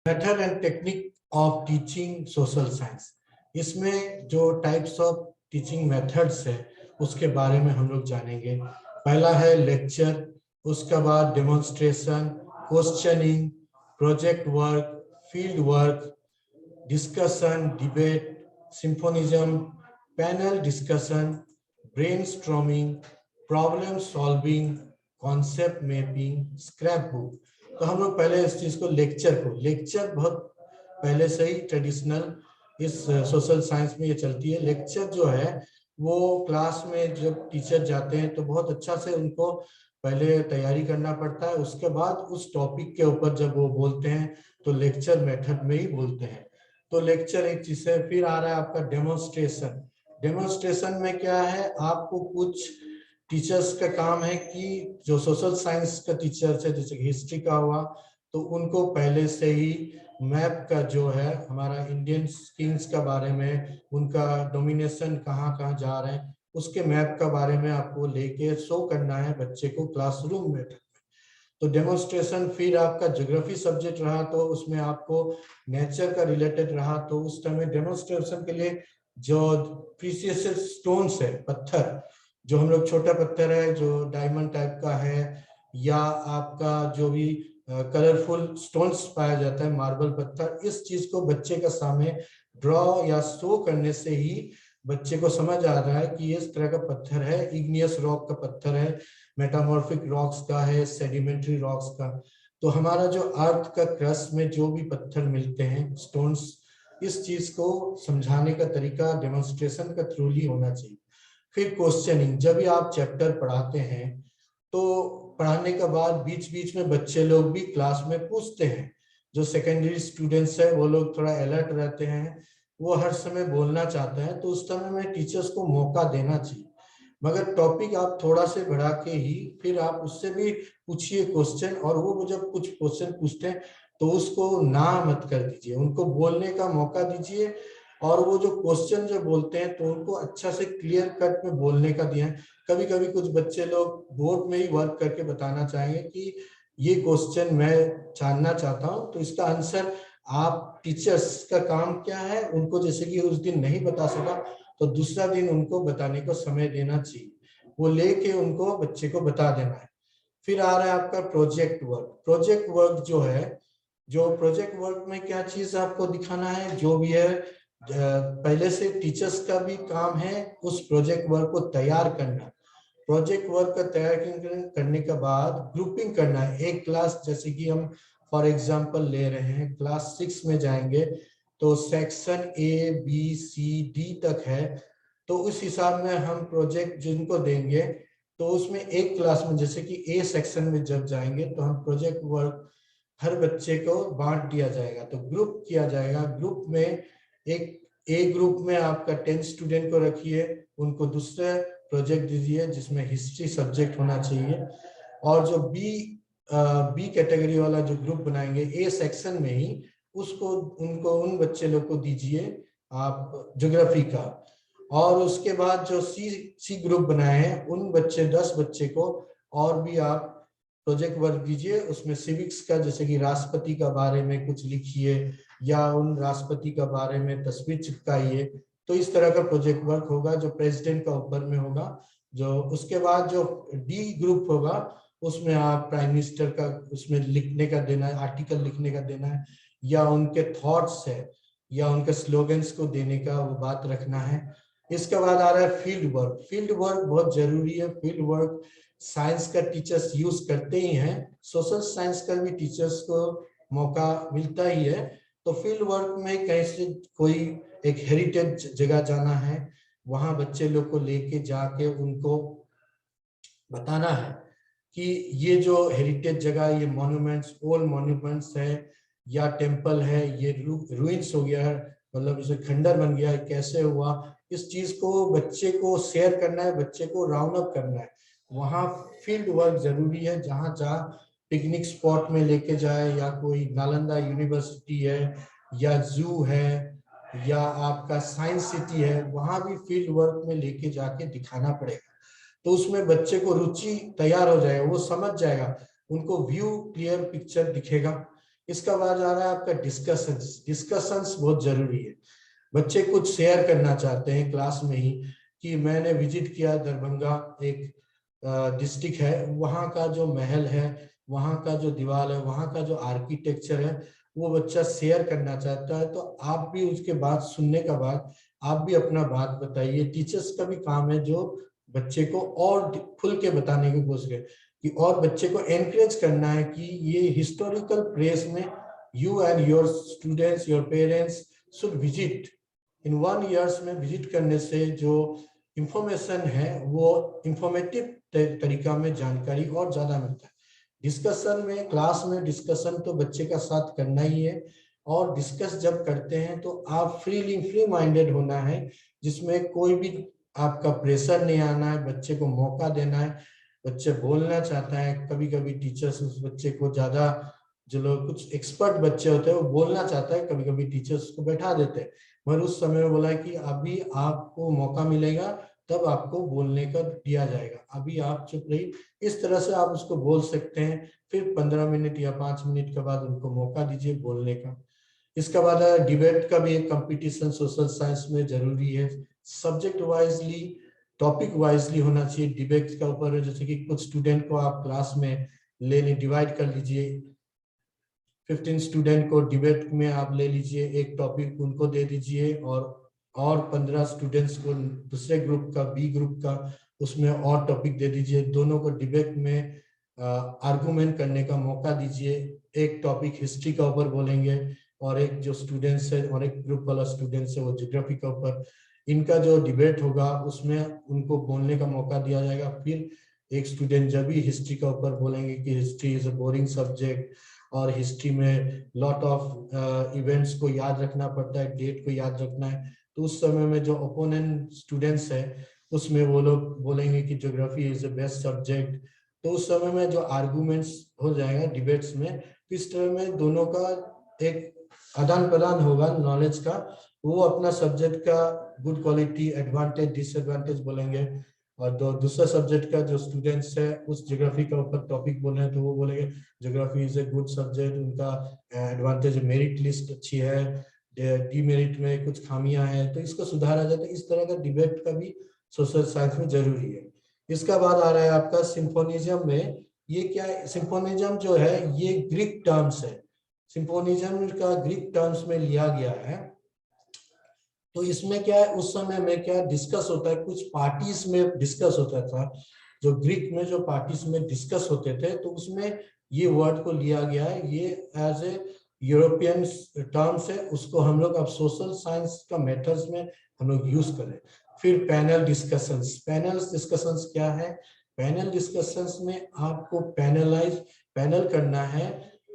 Method and technique of teaching social science. इसमें जो types of teaching methods है उसके बारे में हम लोग जानेंगे। पहला है लेक्चर, उसके बाद demonstration, questioning, project work, field work, discussion, debate, symposium, panel discussion, brainstorming, problem solving, concept mapping, scrap book. तो हम लोग पहले इस चीज को लेक्चर बहुत पहले से ही ट्रेडिशनल इस सोशल साइंस में ये चलती है। लेक्चर जो है वो क्लास में जब टीचर जाते हैं तो बहुत अच्छा से उनको पहले तैयारी करना पड़ता है, उसके बाद उस टॉपिक के ऊपर जब वो बोलते हैं तो लेक्चर मेथड में ही बोलते हैं। तो लेक्चर एक चीज है। फिर आ रहा है आपका डेमोन्स्ट्रेशन। डेमोन्स्ट्रेशन में क्या है, आपको कुछ टीचर्स का काम है कि जो सोशल साइंस का टीचर्स है, जैसे हिस्ट्री का हुआ, तो उनको पहले से ही मैप का जो है हमारा इंडियन किंग्स का बारे में, उनका डोमिनेशन कहाँ कहाँ जा रहे हैं, उसके मैप का बारे में आपको लेके शो करना है बच्चे को क्लासरूम में। तो डेमोन्स्ट्रेशन। फिर आपका ज्योग्राफी सब्जेक्ट रहा तो उसमें आपको नेचर का रिलेटेड रहा, तो उस टाइम में डेमोन्स्ट्रेशन के लिए जो प्रीशियस स्टोन्स है, पत्थर, जो हम लोग छोटा पत्थर है जो डायमंड टाइप का है, या आपका जो भी कलरफुल स्टोन्स पाया जाता है, मार्बल पत्थर, इस चीज को बच्चे के सामने ड्रॉ या शो करने से ही बच्चे को समझ आ रहा है कि इस तरह का पत्थर है, इग्नियस रॉक का पत्थर है, मेटामॉर्फिक रॉक्स का है, सेडिमेंट्री रॉक्स का। तो हमारा जो अर्थ का क्रस्ट में जो भी पत्थर मिलते हैं, स्टोन्स, इस चीज को समझाने का तरीका डेमोन्स्ट्रेशन का थ्रू ही होना चाहिए। फिर क्वेश्चनिंग। जब भी आप चैप्टर पढ़ाते हैं तो पढ़ाने के बाद बीच बीच में बच्चे लोग भी क्लास में पूछते हैं। जो सेकेंडरी स्टूडेंट्स है वो लोग थोड़ा अलर्ट रहते हैं, वो हर समय बोलना चाहते हैं, तो उस समय में टीचर्स को मौका देना चाहिए। मगर टॉपिक आप थोड़ा से बढ़ा के ही फिर आप उससे भी पूछिए क्वेश्चन, और वो जब कुछ क्वेश्चन पूछते हैं तो उसको ना मत कर दीजिए, उनको बोलने का मौका दीजिए। और वो जो क्वेश्चन जो बोलते हैं तो उनको अच्छा से क्लियर कट में बोलने का दिया है। कभी कभी कुछ बच्चे लोग बोर्ड में ही वर्क करके बताना चाहेंगे कि ये क्वेश्चन मैं जानना चाहता हूँ, तो इसका आंसर आप टीचर्स का काम क्या है, उनको जैसे कि उस दिन नहीं बता सका तो दूसरा दिन उनको बताने को समय देना चाहिए, वो लेके उनको बच्चे को बता देना है। फिर आ रहा है आपका प्रोजेक्ट वर्क। प्रोजेक्ट वर्क जो है, जो प्रोजेक्ट वर्क में क्या चीज आपको दिखाना है, जो भी है पहले से टीचर्स का भी काम है उस प्रोजेक्ट वर्क को तैयार करना। प्रोजेक्ट वर्क का तैयार करने के बाद ग्रुपिंग करना है। एक क्लास, जैसे कि हम फॉर एग्जांपल ले रहे हैं, क्लास 6 में जाएंगे तो section A B C D तक है, तो उस हिसाब में हम प्रोजेक्ट जिनको देंगे तो उसमें एक क्लास में जैसे कि ए सेक्शन में जब जाएंगे तो हम प्रोजेक्ट वर्क हर बच्चे को बांट दिया जाएगा, तो ग्रुप किया जाएगा। ग्रुप में एक ए ग्रुप में आपका 10 स्टूडेंट को रखिए, उनको दूसरे प्रोजेक्ट दीजिए जिसमें हिस्ट्री सब्जेक्ट होना चाहिए, और जो बी कैटेगरी वाला जो ग्रुप बनाएंगे ए सेक्शन में ही, उसको उनको उन बच्चे लोग को दीजिए आप ज्योग्राफी का। और उसके बाद जो सी ग्रुप बनाए हैं उन बच्चे 10 बच्चे को और भी आप प्रोजेक्ट वर्क दीजिए, उसमें सिविक्स का, जैसे कि राष्ट्रपति का बारे में कुछ लिखिए या उन राष्ट्रपति का बारे में तस्वीर चिपकाइए। तो इस तरह का प्रोजेक्ट वर्क होगा जो प्रेसिडेंट का ऊपर में होगा। जो उसके बाद जो डी ग्रुप होगा उसमें आप प्राइम मिनिस्टर का उसमें लिखने का देना है, आर्टिकल लिखने का देना है, या उनके थॉट्स है या उनके स्लोगन्स को देने का वो बात रखना है। इसके बाद आ रहा है फील्ड वर्क। फील्ड वर्क बहुत जरूरी है। फील्ड वर्क साइंस का टीचर्स यूज करते ही हैं, सोशल साइंस का भी टीचर्स को मौका मिलता ही है। तो फील्ड वर्क में कहीं से कोई एक हेरिटेज जगह जाना है, वहां बच्चे लोग को लेके जाके उनको बताना है कि ये जो हेरिटेज जगह, ये मॉन्यूमेंट्स, ओल्ड मॉन्यूमेंट्स है या टेम्पल है, ये रूइंस हो गया है, मतलब इसे खंडर बन गया है, कैसे हुआ, इस चीज को बच्चे को शेयर करना है, बच्चे को राउंड अप करना है। वहाँ फील्ड वर्क जरूरी है। जहाँ जहाँ पिकनिक स्पॉट में लेके जाए, या कोई नालंदा यूनिवर्सिटी है या जू है या आपका साइंस सिटी है, वहां भी फील्ड वर्क में लेके जाके दिखाना पड़ेगा। तो उसमें बच्चे को रुचि तैयार हो जाएगा, वो समझ जाएगा, उनको व्यू क्लियर पिक्चर दिखेगा। इसका बाद आ रहा है आपका डिस्कशंस। डिस्कशंस बहुत जरूरी है। बच्चे कुछ शेयर करना चाहते हैं क्लास में ही कि मैंने विजिट किया दरभंगा, एक डिस्ट्रिक्ट है, वहाँ का जो महल है, वहाँ का जो दीवार है, वहाँ का जो आर्किटेक्चर है, वो बच्चा शेयर करना चाहता है। तो आप भी उसके बात सुनने का बाद आप भी अपना बात बताइए। टीचर्स का भी काम है जो बच्चे को और खुल के बताने की कोशिश करे कि, और बच्चे को एनकरेज करना है कि ये हिस्टोरिकल प्लेस में you and your students, your parents should visit. In 1 years में विजिट करने से जो इंफॉर्मेशन है वो इंफॉर्मेटिव तरीका में जानकारी और ज्यादा मिलता है। डिस्कशन में, क्लास में डिस्कशन तो बच्चे का साथ करना ही है, और डिस्कस जब करते हैं तो आप फ्री माइंडेड होना है, जिसमें कोई भी आपका प्रेशर नहीं आना है, बच्चे को मौका देना है। बच्चे बोलना चाहता है, कभी कभी टीचर्स उस बच्चे को ज्यादा, जो लोग कुछ एक्सपर्ट बच्चे होते हैं वो बोलना चाहता है, कभी कभी टीचर्स को बैठा देते हैं, मगर उस समय में बोला है कि अभी आपको मौका मिलेगा तब आपको बोलने का दिया जाएगा, अभी आप चुप रहिए। इस तरह से आप उसको बोल सकते हैं। फिर 15 मिनट या 5 मिनट के बाद उनको मौका दीजिए बोलने का। इसके बाद डिबेट का भी एक कंपटीशन सोशल साइंस में जरूरी है। सब्जेक्ट वाइजली, टॉपिक वाइजली होना चाहिए डिबेट का ऊपर। जैसे कि कुछ स्टूडेंट को आप क्लास में लेने डिवाइड कर लीजिए, 15 स्टूडेंट को डिबेट में आप ले लीजिए, एक टॉपिक उनको दे दीजिए, और 15 स्टूडेंट्स को दूसरे ग्रुप का, बी ग्रुप का, उसमें और टॉपिक दे दीजिए। दोनों को डिबेट में आर्गुमेंट करने का मौका दीजिए। एक टॉपिक हिस्ट्री का ऊपर बोलेंगे, और एक जो स्टूडेंट्स है, और एक ग्रुप वाला स्टूडेंट्स है वो ज्योग्राफी का ऊपर। इनका जो डिबेट होगा उसमें उनको बोलने का मौका दिया जाएगा। फिर एक स्टूडेंट जब भी हिस्ट्री का ऊपर बोलेंगे कि history is a boring subject, और हिस्ट्री में लॉट ऑफ इवेंट्स को याद रखना पड़ता है, डेट को याद रखना है, तो उस समय में जो ओपोनेंट स्टूडेंट्स है उसमें वो लोग बोलेंगे कि geography is the best subject. तो उस समय में जो आर्गुमेंट्स हो जाएगा डिबेट्स में, तो इस तरह में दोनों का एक आदान प्रदान होगा नॉलेज का। वो अपना सब्जेक्ट का गुड क्वालिटी, एडवांटेज, डिसएडवांटेज बोलेंगे, और दूसरा सब्जेक्ट का जो स्टूडेंट्स है उस ज्योग्राफी का ऊपर टॉपिक बोल रहे हैं तो वो बोलेंगे geography is a good subject, उनका एडवांटेज, मेरिट लिस्ट अच्छी है, डीमेरिट में कुछ खामियां हैं तो इसको सुधारा जाए। तो इस तरह का डिबेट का भी सोशल साइंस में जरूरी है। इसका बाद आ रहा है आपका सिम्फोनिज्म में। ये क्या है? सिम्फोनिज्म जो है ये ग्रीक टर्म्स है, सिम्फोनिज्म का ग्रीक टर्म्स में लिया गया है। तो इसमें क्या है, उस समय में क्या डिस्कस होता है, कुछ पार्टीज में डिस्कस होता था, जो ग्रीक में जो पार्टीज में डिस्कस होते थे, तो उसमें ये वर्ड को लिया गया है। ये एज ए यूरोपियन टर्म्स है, उसको हम लोग अब सोशल साइंस का मेथड्स में हम लोग यूज करें। फिर पैनल डिस्कशंस। पैनल डिस्कशंस क्या है? पैनल डिस्कशंस में आपको पैनल करना है,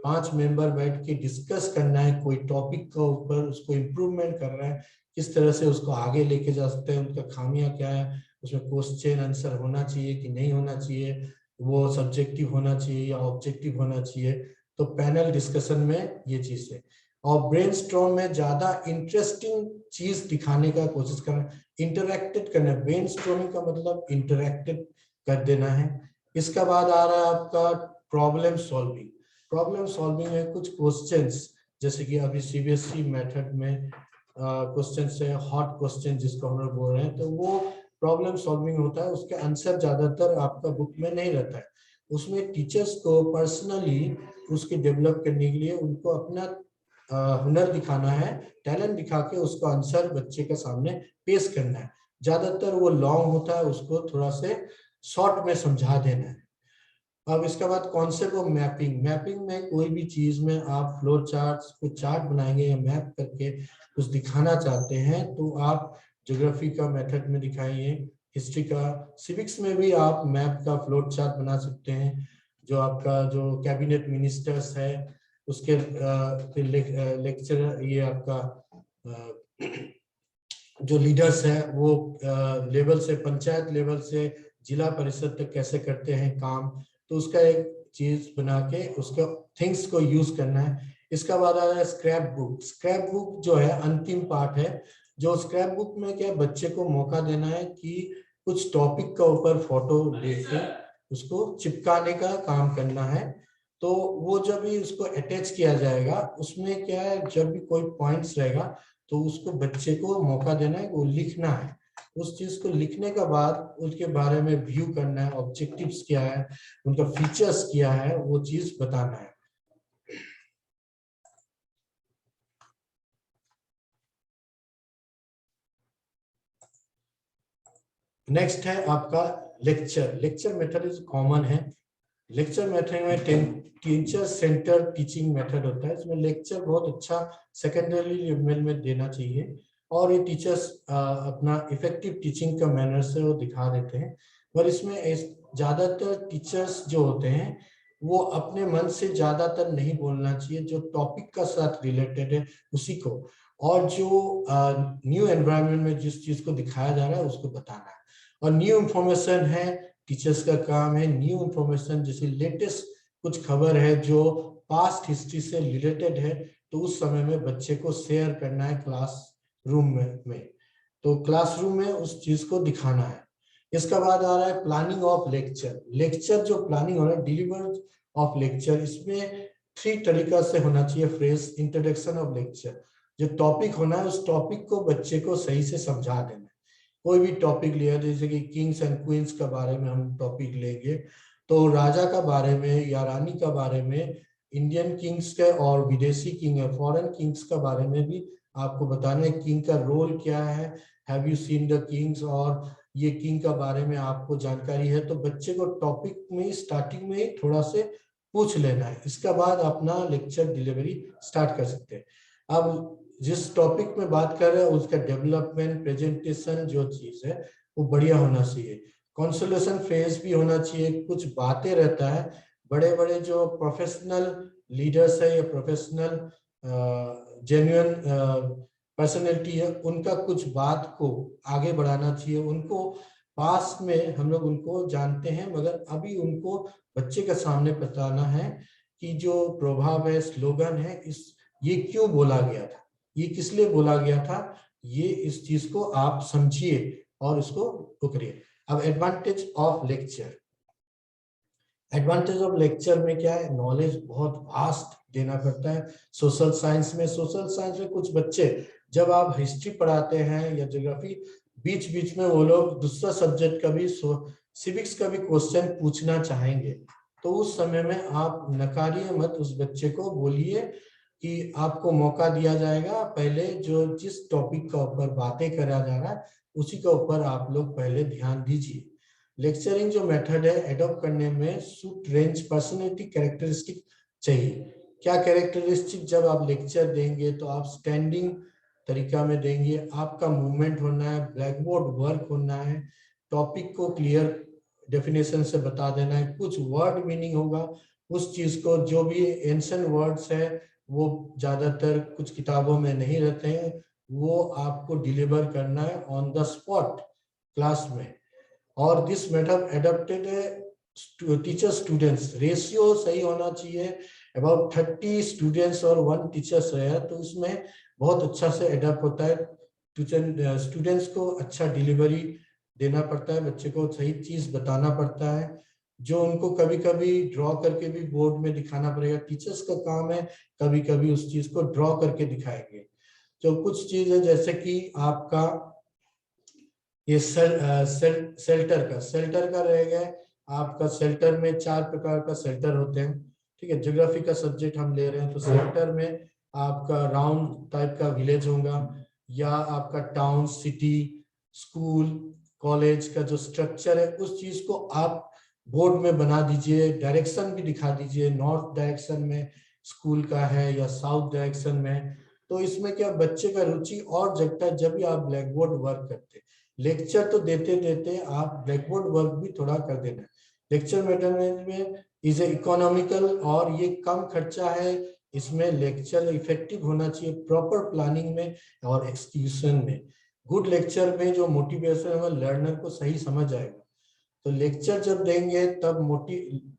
5 मेंबर बैठ के डिस्कस करना है कोई टॉपिक के ऊपर, उसको इम्प्रूवमेंट कर रहा है, किस तरह से उसको आगे लेके जा सकते हैं, उनका खामियां क्या है, उसमें क्वेश्चन आंसर होना चाहिए कि नहीं होना चाहिए, वो सब्जेक्टिव होना चाहिए या ऑब्जेक्टिव होना चाहिए। तो पैनल डिस्कशन में ये चीज है। और ब्रेनस्टॉर्म में ज्यादा इंटरेस्टिंग चीज दिखाने का कोशिश करना, इंटरैक्टेड करना। ब्रेनस्टॉर्मिंग का मतलब इंटरैक्टेड कर देना है। इसका बाद आ रहा है आपका प्रॉब्लम सॉल्विंग। प्रॉब्लम सॉल्विंग है कुछ क्वेश्चंस, जैसे कि अभी सीबीएसई मेथड में क्वेश्चन से हॉट क्वेश्चन जिसको हम लोग बोल रहे हैं, तो वो प्रॉब्लम सॉल्विंग होता है। उसके आंसर ज्यादातर आपका बुक में नहीं रहता है, उसमें टीचर्स को पर्सनली उसके डेवलप करने के लिए उनको अपना हुनर दिखाना है, टैलेंट दिखा के उसको आंसर बच्चे के सामने पेश करना है। ज्यादातर वो लॉन्ग होता है, उसको थोड़ा से शॉर्ट में समझा देना है। अब इसके बाद कॉन्सेप्ट ऑफ मैपिंग। मैपिंग में कोई भी चीज में आप फ्लो चार्ट, कुछ चार्ट बनाएंगे या मैप करके कुछ दिखाना चाहते हैं, तो आप ज्योग्राफी का मेथड में दिखाइए, हिस्ट्री का, सिविक्स में भी आप मैप का फ्लो चार्ट बना सकते हैं। जो आपका जो कैबिनेट मिनिस्टर्स है उसके लेक्चर, ये आपका जो लीडर्स हैं वो लेवल से, पंचायत लेवल से जिला परिषद तक कैसे करते हैं काम, तो उसका एक चीज बना के उसका थिंग्स को यूज करना है। इसका बाद आ रहा है स्क्रैप बुक। स्क्रैप बुक जो है अंतिम पार्ट है। जो स्क्रैप बुक में क्या बच्चे को मौका देना है कि कुछ टॉपिक का ऊपर फोटो लेके उसको चिपकाने का काम करना है। तो वो जब भी उसको अटैच किया जाएगा, उसमें क्या है, जब भी कोई पॉइंट्स रहेगा तो उसको बच्चे को मौका देना है, वो लिखना है। उस चीज को लिखने के बाद उसके बारे में व्यू करना है, ऑब्जेक्टिव्स क्या है, उनका फीचर्स क्या है, वो चीज बताना है। नेक्स्ट है आपका lecture. Lecture method is common है। लेक्चर मेथड में टीचर सेंटर टीचिंग मेथड होता है। इसमें लेक्चर बहुत अच्छा सेकेंडरी लेवल में देना चाहिए और ये टीचर्स अपना इफेक्टिव टीचिंग का मैनर से वो दिखा देते हैं। पर इसमें ज्यादातर टीचर्स जो होते हैं वो अपने मन से ज्यादातर नहीं बोलना चाहिए, जो टॉपिक का साथ रिलेटेड है उसी को, और जो न्यू एनवायरनमेंट में जिस चीज को दिखाया जा रहा है उसको बताना है। और न्यू इंफॉर्मेशन है, टीचर्स का काम है न्यू इंफॉर्मेशन, जैसे लेटेस्ट कुछ खबर है जो पास्ट हिस्ट्री से रिलेटेड है तो उस समय में बच्चे को शेयर करना है क्लास रूम में। तो क्लासरूम में उस चीज को दिखाना है। इसका बाद आ रहा है प्लानिंग ऑफ लेक्चर। लेक्चर जो प्लानिंग हो रहा है, डिलीवर ऑफ लेक्चर, इसमें 3 तरीका से होना चाहिए फ्रेज। इंट्रोडक्शन ऑफ लेक्चर, जो टॉपिक होना है उस टॉपिक को बच्चे को सही से समझा देना। कोई भी टॉपिक लिया, जैसे कि किंग्स एंड क्वींस के बारे में हम टॉपिक लेंगे तो राजा का बारे में या रानी का बारे में, इंडियन किंग्स के और विदेशी किंग है फॉरेन किंग्स का बारे में भी आपको बताना है, किंग का रोल क्या है, have you seen the Kings, और ये किंग का बारे में आपको जानकारी है तो बच्चे को टॉपिक में स्टार्टिंग में ही थोड़ा से पूछ लेना है। इसके बाद अपना लेक्चर डिलीवरी स्टार्ट कर सकते हैं। अब जिस टॉपिक में बात कर रहे हैं उसका डेवलपमेंट प्रेजेंटेशन जो चीज है वो बढ़िया होना चाहिए। कंसोलेशन फेज भी होना चाहिए, कुछ बातें रहता है, बड़े बड़े जो प्रोफेशनल लीडर्स है या प्रोफेशनल जेन्युइन पर्सनैलिटी है उनका कुछ बात को आगे बढ़ाना चाहिए। उनको पास में हम लोग उनको जानते हैं मगर अभी उनको बच्चे के सामने बताना है कि जो प्रभाव है, स्लोगन है, इस ये क्यों बोला गया था, ये किस लिए बोला गया था, ये इस चीज को आप समझिए और इसको करिए। अब advantage of lecture. Advantage of lecture में क्या है, नॉलेज बहुत वास्ट देना पड़ता है। सोशल साइंस में कुछ बच्चे जब आप हिस्ट्री पढ़ाते हैं या ज्योग्राफी, बीच बीच में वो लोग दूसरा सब्जेक्ट का भी, सिविक्स का भी क्वेश्चन पूछना चाहेंगे तो उस समय में आप नकारिए मत, उस बच्चे को बोलिए कि आपको मौका दिया जाएगा, पहले जो जिस टॉपिक का ऊपर बातें करा जा रहा है उसी के ऊपर आप लोग पहले ध्यान दीजिए। लेक्चरिंग जो मेथड है एडॉप्ट करने में सूट रेंज पर्सनैलिटी कैरेक्टरिस्टिक चाहिए। क्या कैरेक्टरिस्टिक, जब आप लेक्चर देंगे तो आप स्टैंडिंग तरीका में देंगे, आपका मूवमेंट होना है, ब्लैक बोर्ड वर्क होना है, टॉपिक को क्लियर डेफिनेशन से बता देना है, कुछ वर्ड मीनिंग होगा उस चीज को, जो भी एंशिएंट वर्ड्स है वो ज्यादातर कुछ किताबों में नहीं रहते हैं, वो आपको डिलीवर करना है ऑन द स्पॉट क्लास में। और this method adapted teacher students ratio सही होना चाहिए, अबाउट 30 स्टूडेंट्स और 1 टीचर्स रहे तो उसमें बहुत अच्छा से एडप्ट होता है। स्टूडेंट्स को अच्छा डिलीवरी देना पड़ता है, बच्चे को सही चीज बताना पड़ता है, जो उनको कभी कभी ड्रॉ करके भी बोर्ड में दिखाना पड़ेगा। टीचर्स का काम है कभी कभी उस चीज को ड्रॉ करके दिखाएंगे। तो कुछ चीज है जैसे कि आपका ये सेल्टर का रहेगा। आपका सेल्टर में 4 प्रकार का सेल्टर होते हैं, ठीक है। ज्योग्राफी का सब्जेक्ट हम ले रहे हैं तो सेल्टर में आपका राउंड टाइप का विलेज होगा, या आपका टाउन, सिटी, स्कूल, कॉलेज का जो स्ट्रक्चर है उस चीज को आप बोर्ड में बना दीजिए, डायरेक्शन भी दिखा दीजिए, नॉर्थ डायरेक्शन में स्कूल का है या साउथ डायरेक्शन में। तो इसमें क्या बच्चे का रुचि और जगता है जब भी आप ब्लैक बोर्ड वर्क करते हैं। लेक्चर तो देते देते आप ब्लैक बोर्ड वर्क भी थोड़ा कर देना। लेक्चर मेथड में इज इकोनॉमिकल और ये कम खर्चा है, इसमें लेक्चर इफेक्टिव होना चाहिए प्रॉपर प्लानिंग में और एक्सक्यूशन में। गुड लेक्चर में जो मोटिवेशन है लर्नर को सही समझ आएगा। तो लेक्चर जब देंगे तब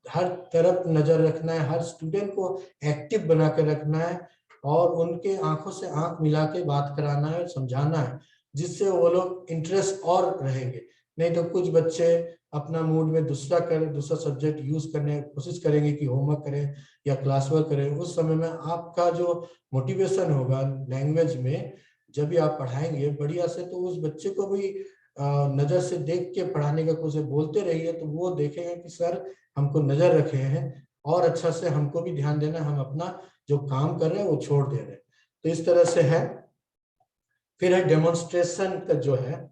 हर तरफ नजर रखना है, हर स्टूडेंट को एक्टिव बना के रखना है और उनके आंखों से आंख मिला के बात कराना है, समझाना है, जिससे वो लोग इंटरेस्ट और रहेंगे। नहीं तो कुछ बच्चे अपना मूड में दूसरा सब्जेक्ट यूज करने की कोशिश करेंगे कि होमवर्क करें या क्लास वर्क करें। उस समय में आपका जो मोटिवेशन होगा लैंग्वेज में, जब भी आप पढ़ाएंगे बढ़िया से, तो उस बच्चे को भी नजर से देख के पढ़ाने का कुछ बोलते रहिए, तो वो देखेंगे कि सर हमको नजर रखे हैं और अच्छा से हमको भी ध्यान देना, हम अपना जो काम कर रहे हैं वो छोड़ दे रहे हैं। तो इस तरह से है। फिर है डेमोन्स्ट्रेशन का जो है,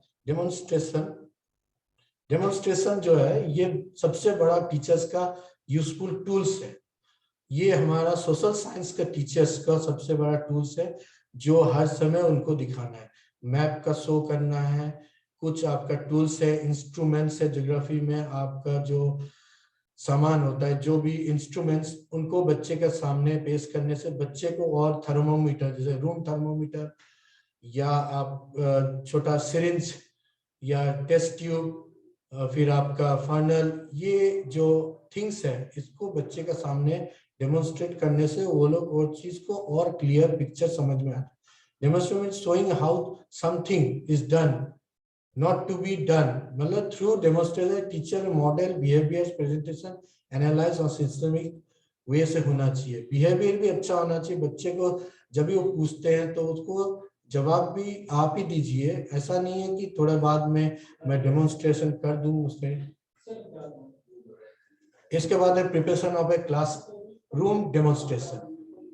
डेमोन्स्ट्रेशन जो है ये सबसे बड़ा टीचर्स का यूजफुल टूल्स है। ये हमारा सोशल साइंस का टीचर्स का सबसे बड़ा टूल्स है, जो हर समय उनको दिखाना है, मैप का शो करना है। कुछ आपका टूल्स है, इंस्ट्रूमेंट्स है, ज्योग्राफी में आपका जो सामान होता है, जो भी इंस्ट्रूमेंट्स, उनको बच्चे के सामने पेश करने से बच्चे को, और थर्मोमीटर जैसे रूम थर्मोमीटर, या आप छोटा सिरिंज या टेस्ट ट्यूब, फिर आपका फर्नल, ये जो थिंग्स है इसको बच्चे के सामने डेमोन्स्ट्रेट करने से वो लोग और चीज को और क्लियर पिक्चर समझ में आता है। Demonstration showing how something is done, not to be done, मतलब through demonstration teacher model behaviour presentation analyse और सिस्टमिक वे से होना चाहिए। बिहेवियर भी अच्छा होना चाहिए, बच्चे को जब भी वो पूछते हैं तो उसको जवाब भी आप ही दीजिए, ऐसा नहीं है कि थोड़ा बाद में मैं डेमोन्स्ट्रेशन कर दूं उससे। इसके बाद है preparation of A class room demonstration.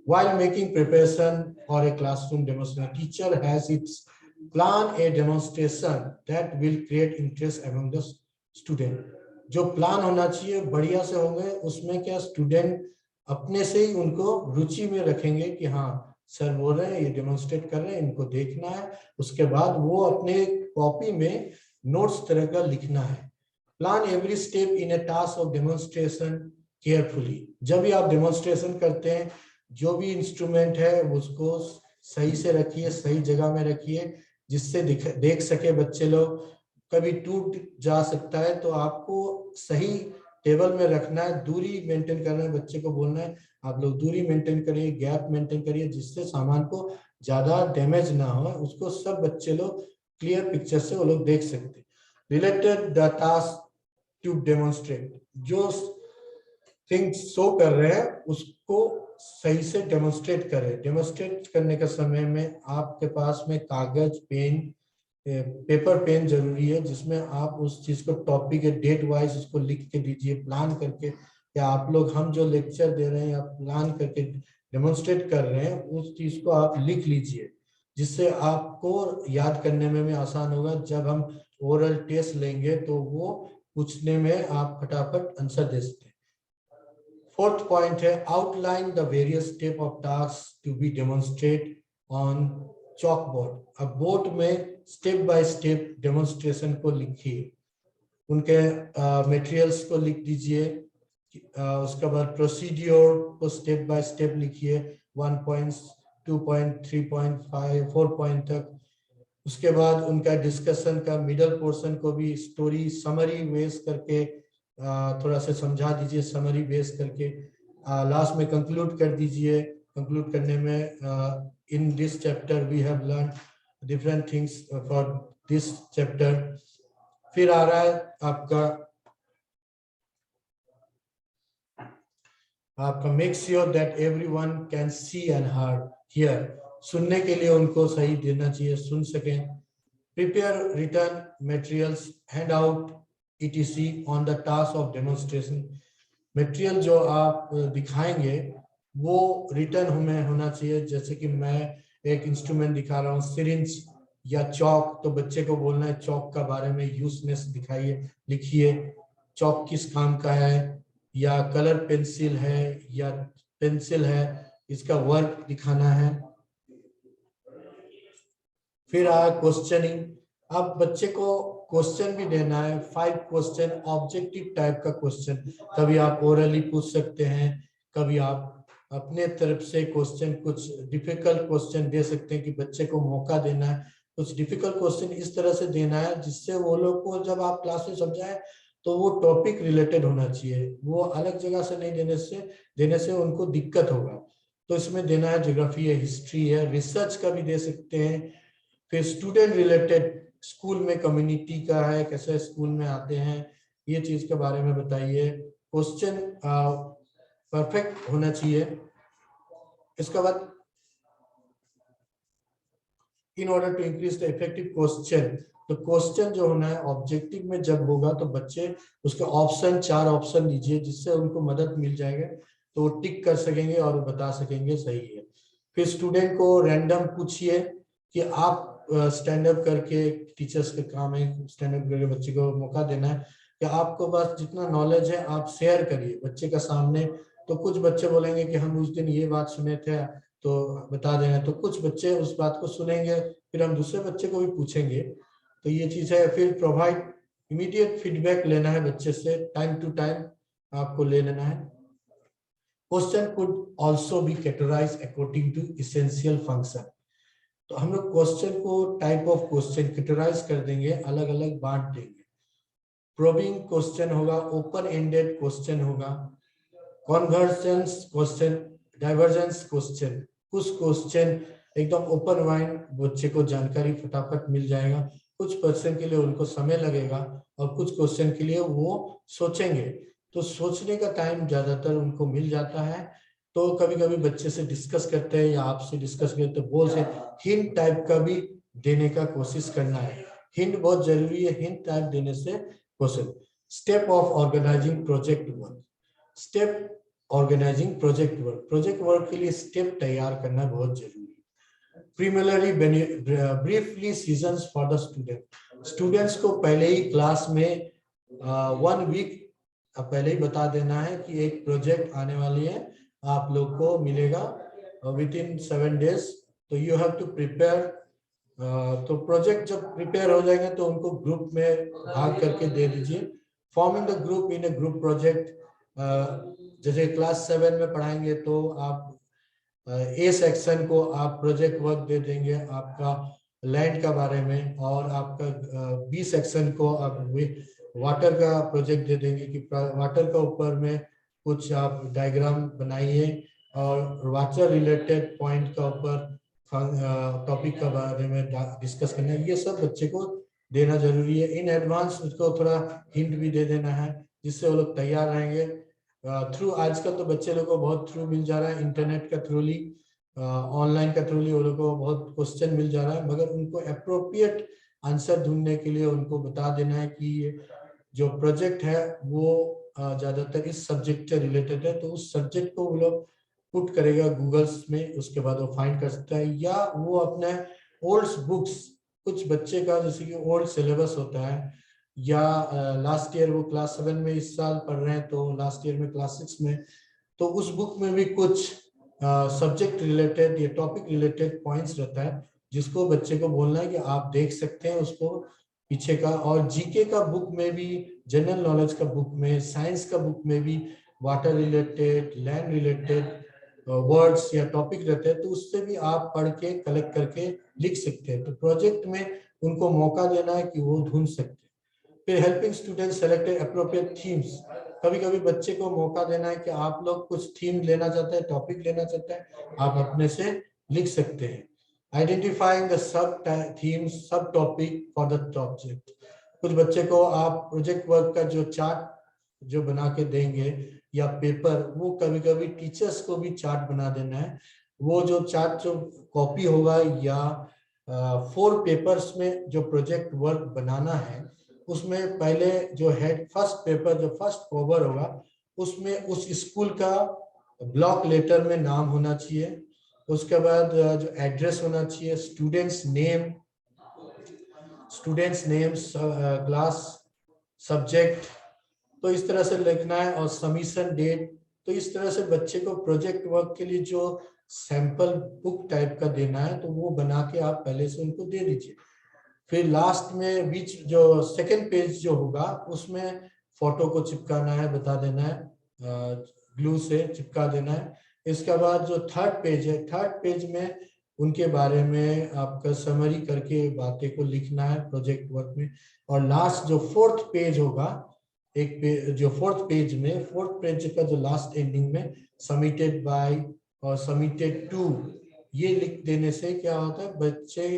While making preparation for a classroom demonstration, teacher has its plan a demonstration that will create interest among the student. जो प्लान होना चाहिए बढ़िया से होंगे, उसमें क्या स्टूडेंट अपने से ही उनको रुचि में रखेंगे कि हाँ सर बोल रहे हैं, ये डेमोन्स्ट्रेट कर रहे हैं, इनको देखना है। उसके बाद वो अपने कॉपी में नोट्स तरह का लिखना है। Plan every step in A task of demonstration carefully. जब भी आप डेमोन्स्ट्रेशन करते हैं, जो भी इंस्ट्रूमेंट है उसको सही से रखिए, सही जगह में रखिए, जिससे देख सके बच्चे लोग। कभी टूट जा सकता है तो आपको सही टेबल में रखना है, दूरी मेंटेन करना है, बच्चे को बोलना है आप लोग दूरी मेंटेन करिए, गैप मेंटेन करिए, जिससे सामान को ज्यादा डैमेज ना हो, उसको सब बच्चे लोग क्लियर पिक्चर से वो लोग देख सकते। Related the task to demonstrate, जो थिंग्स शो कर रहे हैं उसको सही से डेमोन्स्ट्रेट करें। डेमोन्स्ट्रेट करने के समय में आपके पास में कागज, पेन, पेपर पेन जरूरी है, जिसमें आप उस चीज को टॉपिक के डेट वाइज उसको लिख के दीजिए, प्लान करके, या आप लोग हम जो लेक्चर दे रहे हैं या प्लान करके डेमोन्स्ट्रेट कर रहे हैं उस चीज को आप लिख लीजिए, जिससे आपको याद करने में भी आसान होगा। जब हम ओरल टेस्ट लेंगे तो वो पूछने में आप फटाफट आंसर दे सकते हैं। फोर्थ पॉइंट है outline the various step of task to be demonstrate on chalk board. अब बोर्ड में स्टेप बाय स्टेप डेमोन्स्ट्रेशन को लिखिए, उनके मटेरियल्स को लिख दीजिए। उसके बाद प्रोसीड्योर को स्टेप बाय स्टेप लिखिए, 1 पॉइंट, 2 पॉइंट, 3 पॉइंट, 5, 4 पॉइंट तक। उसके बाद उनका डिस्कशन का मिडल पोर्शन को भी स्टोरी समरी बेस करके थोड़ा सा समझा दीजिए, समरी बेस करके। लास्ट में कंक्लूड कर दीजिए। कंक्लूड करने में in this chapter we have learn different things for this chapter. फिर आ रहा है आपका make sure that everyone can see and hear. सुनने के लिए उनको सही देना चाहिए, सुन सकें। Prepare return materials, hand out etc on the task of demonstration। Material जो आप दिखाएंगे वो रिटर्न हमें होना चाहिए। जैसे कि मैं एक इंस्ट्रूमेंट दिखा रहा हूँ, सिरिंज या चौक, तो बच्चे को बोलना है चौक का बारे में यूजनेस दिखाइए, लिखिए चौक किस काम का है, या कलर पेंसिल है या पेंसिल है, इसका वर्क दिखाना है। फिर आया क्वेश्चनिंग। अब बच्चे को क्वेश्चन भी देना है, 5 क्वेश्चन, ऑब्जेक्टिव टाइप का क्वेश्चन। कभी आप ओरली पूछ सकते हैं, कभी आप अपने तरफ से क्वेश्चन, कुछ डिफिकल्ट क्वेश्चन दे सकते हैं कि बच्चे को मौका देना है। कुछ डिफिकल्ट क्वेश्चन इस तरह से देना है जिससे वो लोग को जब आप क्लास में समझाएं तो वो टॉपिक रिलेटेड होना चाहिए, वो अलग जगह से नहीं देने से उनको दिक्कत होगा। तो इसमें देना है ज्योग्राफी है, हिस्ट्री है, रिसर्च का भी दे सकते हैं। फिर स्टूडेंट रिलेटेड स्कूल में कम्युनिटी का है, कैसे स्कूल में आते हैं, ये चीज के बारे में बताइए। क्वेश्चन परफेक्ट होना चाहिए। इसके बाद in order to increase the effective question, तो क्वेश्चन जो होना है ऑब्जेक्टिव में जब होगा तो बच्चे उसके ऑप्शन 4 ऑप्शन दीजिए जिससे उनको मदद मिल जाएगा, तो वो टिक कर सकेंगे और वो बता सकेंगे सही है। फिर स्टूडेंट को रैंडम पूछिए कि आप स्टैंड अप करके, टीचर्स का काम है स्टैंड अप करके बच्चे को मौका देना है कि आपको बस जितना नॉलेज है आप शेयर करिए बच्चे का सामने। तो कुछ बच्चे बोलेंगे कि हम उस दिन ये बात सुने थे तो बता देना, तो कुछ बच्चे उस बात को सुनेंगे, फिर हम दूसरे बच्चे को भी पूछेंगे। तो ये चीज है। फिर प्रोवाइड इमीडिएट फीडबैक लेना है बच्चे से, टाइम टू टाइम आपको ले लेना है। Question could also be categorized according to essential function, तो हम लोग क्वेश्चन को टाइप ऑफ क्वेश्चन कैटेगराइज कर देंगे, अलग अलग बांट देंगे। प्रोबिंग क्वेश्चन होगा, ओपन एंडेड क्वेश्चन होगा, कन्वर्जेंस क्वेश्चन, डाइवर्जेंस क्वेश्चन। कुछ क्वेश्चन एकदम ओपन माइंड, बच्चे को जानकारी फटाफट मिल जाएगा, कुछ क्वेश्चन के लिए उनको समय लगेगा और कुछ क्वेश्चन के लिए वो सोचेंगे, तो सोचने का टाइम ज्यादातर उनको मिल जाता है। तो कभी कभी बच्चे से डिस्कस करते हैं या आपसे डिस्कस करते हैं, बोल से हिंट टाइप का भी देने का कोशिश करना है। हिंट बहुत जरूरी है, हिंट टाइप देने से question. Step of organizing project work, step organizing project work, project work के लिए स्टेप तैयार करना बहुत जरूरी है। Preliminary briefly seasons for the student, students को पहले ही क्लास में 1 वीक पहले ही बता देना है कि एक प्रोजेक्ट आने वाली है, आप लोग को मिलेगा विद इन 7 days, तो यू हैव टू प्रिपेयर। तो प्रोजेक्ट जब प्रिपेयर हो जाएंगे तो उनको ग्रुप में भाग करके दे दीजिए। Forming the group in A group project, जैसे क्लास 7 में पढ़ाएंगे तो आप ए सेक्शन को आप प्रोजेक्ट वर्क दे देंगे आपका लैंड का बारे में, और आपका बी सेक्शन को आप वाटर का प्रोजेक्ट दे देंगे कि वाटर का ऊपर में कुछ आप डायग्राम बनाइए और वाटर रिलेटेड पॉइंट का ऊपर टॉपिक के बारे में डिस्कस करना है। ये सब बच्चे को देना जरूरी है। इन एडवांस उसको थोड़ा हिंट भी दे देना है जिससे वो लोग तैयार रहेंगे। थ्रू आजकल तो बच्चे लोग को बहुत थ्रू मिल जा रहा है, इंटरनेट का थ्रूली, ऑनलाइन का थ्रूली वो लोग को बहुत क्वेश्चन मिल जा रहा है, मगर उनको अप्रोप्रिएट आंसर ढूंढने के लिए उनको बता देना है कि जो प्रोजेक्ट है वो ज्यादातर इस सब्जेक्ट से रिलेटेड है, तो उस सब्जेक्ट को वो लोग पुट करेगा गूगल्स में, उसके बाद वो फाइंड कर सकता है। या वो अपने ओल्ड बुक्स, कुछ बच्चे का जैसे कि ओल्ड सिलेबस होता है, या लास्ट ईयर वो क्लास 7 में इस साल पढ़ रहे हैं तो लास्ट ईयर में क्लास 6 में, तो उस बुक में भी कुछ सब्जेक्ट रिलेटेड या टॉपिक रिलेटेड पॉइंट्स रहता है जिसको बच्चे को बोलना है कि आप देख सकते हैं उसको पीछे का। और जीके का बुक में भी, जनरल नॉलेज का बुक में, साइंस का बुक में भी water related, land related words या टॉपिक रहते हैं, तो उससे भी आप पढ़ के कलेक्ट करके लिख सकते हैं। तो प्रोजेक्ट में उनको मौका देना है कि वो ढूंढ सकते हैं। फिर helping student select appropriate themes, कभी कभी बच्चे को मौका देना है कि आप लोग कुछ थीम लेना चाहते हैं, टॉपिक लेना चाहते हैं, आप अपने से लिख सकते हैं। आइडेंटिफाइंग द सब थीम्स, सब टॉपिक फॉर द सब्जेक्ट, कुछ बच्चे को आप प्रोजेक्ट वर्क का जो चार्ट जो बना के देंगे या पेपर, वो कभी कभी टीचर्स को भी चार्ट बना देना है। वो जो चार्ट जो कॉपी होगा या 4 पेपर्स में जो प्रोजेक्ट वर्क बनाना है, उसमें पहले जो हेड फर्स्ट पेपर जो फर्स्ट कवर होगा उसमें उस स्कूल का ब्लॉक लेटर में नाम होना चाहिए, उसके बाद जो एड्रेस होना चाहिए, स्टूडेंट्स नेम, क्लास, सब्जेक्ट, तो इस तरह से लिखना है, और सबमिशन डेट। तो इस तरह से बच्चे को प्रोजेक्ट वर्क के लिए जो सैंपल बुक टाइप का देना है तो वो बना के आप पहले से उनको दे दीजिए। फिर लास्ट में बीच जो सेकंड पेज जो होगा उसमें फोटो को चिपकाना है, बता देना है, ग्लू से चिपका देना है। इसके बाद जो थर्ड पेज है, थर्ड पेज में उनके बारे में आपका समरी करके बातें को लिखना है प्रोजेक्ट वर्क में। और लास्ट जो फोर्थ पेज होगा, एक पेज जो फोर्थ पेज का जो लास्ट एंडिंग में सबमिटेड बाय और सबमिटेड टू, ये लिख देने से क्या होता है, बच्चे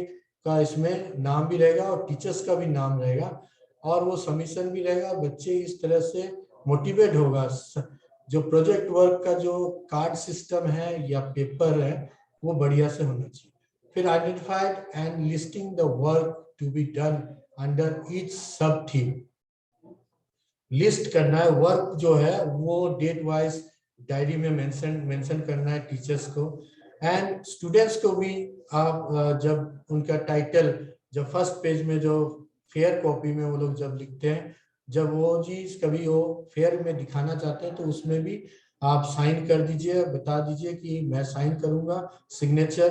का इसमें नाम भी रहेगा और टीचर्स का भी नाम रहेगा और वो सबमिशन भी रहेगा। बच्चे इस तरह से मोटिवेट होगा। जो प्रोजेक्ट वर्क का जो कार्ड सिस्टम है या पेपर है वो बढ़िया से होना चाहिए। फिर identified and listing the work to be done under each sub theme. List करना है वर्क जो है वो डेट वाइज डायरी में मेंशन करना है टीचर्स को। एंड स्टूडेंट्स को भी आप जब उनका टाइटल जब फर्स्ट पेज में जो फेयर कॉपी में वो लोग जब लिखते हैं, जब वो चीज कभी वो फेयर में दिखाना चाहते हैं तो उसमें भी आप साइन कर दीजिए, बता दीजिए कि मैं साइन करूंगा, सिग्नेचर।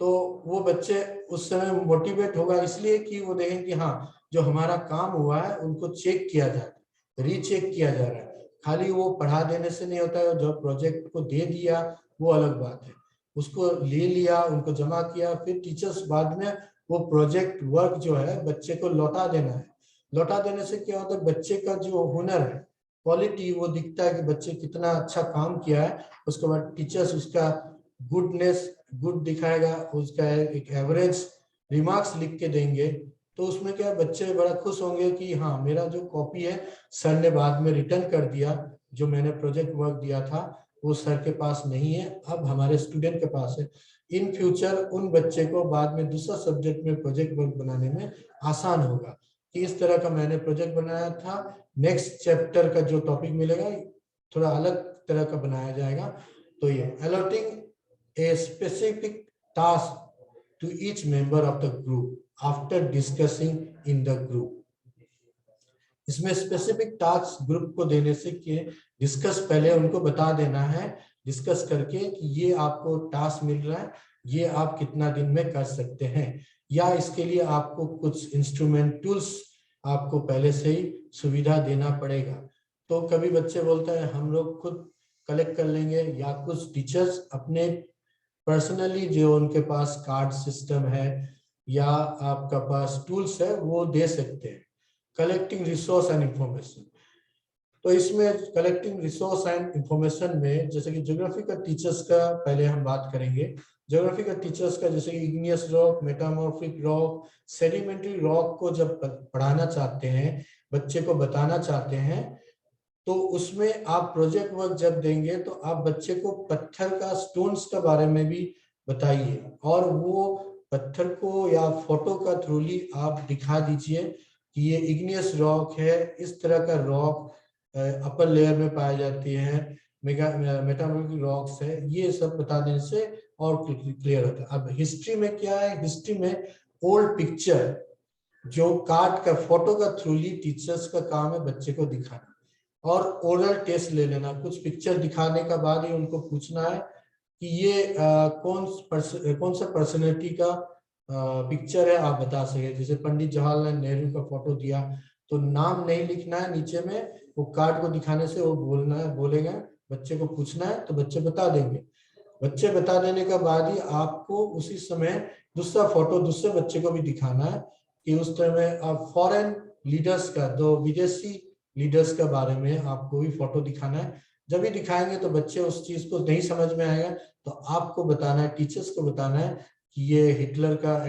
तो वो बच्चे उस समय मोटिवेट होगा इसलिए कि वो देखें कि हाँ जो हमारा काम हुआ है उनको चेक किया जाए, रीचेक किया जा रहा है। खाली वो पढ़ा देने से नहीं होता है, जो प्रोजेक्ट को दे दिया वो अलग बात है, उसको ले लिया, उनको जमा किया, फिर टीचर्स बाद में वो प्रोजेक्ट वर्क जो है बच्चे को लौटा देना है। लौटा देने से क्या होता है, बच्चे का जो हुनर है, क्वालिटी वो दिखता है कि बच्चे कितना अच्छा काम किया है। उसके बाद टीचर्स उसका गुड दिखाएगा, उसका एक एवरेज रिमार्क्स लिख के देंगे। तो उसमें क्या बच्चे बड़ा खुश होंगे कि हाँ मेरा जो कॉपी है सर ने बाद में रिटर्न कर दिया, जो मैंने प्रोजेक्ट वर्क दिया था वो सर के पास नहीं है, अब हमारे स्टूडेंट के पास है। इन फ्यूचर उन बच्चे को बाद में दूसरा सब्जेक्ट में प्रोजेक्ट वर्क बनाने में आसान होगा कि इस तरह का मैंने प्रोजेक्ट बनाया था। नेक्स्ट चैप्टर का जो टॉपिक मिलेगा थोड़ा अलग तरह का बनाया जाएगा। तो ये allotting a specific task to each member of the group after discussing in the group। इसमें स्पेसिफिक टास्क ग्रुप को देने से कि डिस्कस पहले उनको बता देना है, डिस्कस करके कि ये आपको टास्क मिल रहा है, ये आप कितना दिन में कर सकते हैं, या इसके लिए आपको कुछ इंस्ट्रूमेंट टूल्स आपको पहले से ही सुविधा देना पड़ेगा। तो कभी बच्चे बोलते हैं हम लोग खुद कलेक्ट कर लेंगे, या कुछ टीचर्स अपने पर्सनली जो उनके पास कार्ड सिस्टम है या आपका पास टूल्स है वो दे सकते हैं। कलेक्टिंग रिसोर्स एंड इंफॉर्मेशन, तो इसमें कलेक्टिंग रिसोर्स एंड इंफॉर्मेशन में जैसे कि ज्योग्राफी का टीचर्स का पहले हम बात करेंगे। ज्योग्राफी का टीचर्स का जैसे कि igneous rock, metamorphic rock, sedimentary rock को जब पढ़ाना चाहते हैं, बच्चे को बताना चाहते हैं, तो उसमें आप प्रोजेक्ट वर्क जब देंगे तो आप बच्चे को पत्थर का, स्टोन्स के बारे में भी बताइए, और वो पत्थर को या फोटो का थ्रूली आप दिखा दीजिए कि ये इग्नियस रॉक है, इस तरह का रॉक अपर लेयर में पाई जाती है, मेटामॉर्फिक रॉक्स है, ये सब बता देने से और क्लियर होता है। अब हिस्ट्री में क्या है, हिस्ट्री में ओल्ड पिक्चर जो कार्ड का, फोटो का थ्रूली टीचर्स का काम है बच्चे को दिखाना, और ओरल टेस्ट ले लेना। कुछ पिक्चर दिखाने का बाद ही उनको पूछना है कि ये कौन सा पर्सनैलिटी का पिक्चर है, आप बता सके। जैसे पंडित जवाहरलाल नेहरू का फोटो दिया तो नाम नहीं लिखना है नीचे में, वो कार्ड को दिखाने से वो बोलेगा, बच्चे को पूछना है तो बच्चे बता देंगे। बच्चे बता देने के बाद ही आपको उसी समय दूसरा फोटो दूसरे बच्चे को भी दिखाना है कि उस तरह में आप फॉरेन लीडर्स का, दो विदेशी लीडर्स के बारे में आपको भी फोटो दिखाना है। जब भी दिखाएंगे तो बच्चे उस चीज को नहीं समझ में आएगा, तो आपको बताना है, टीचर्स को बताना है कि ये हिटलर का,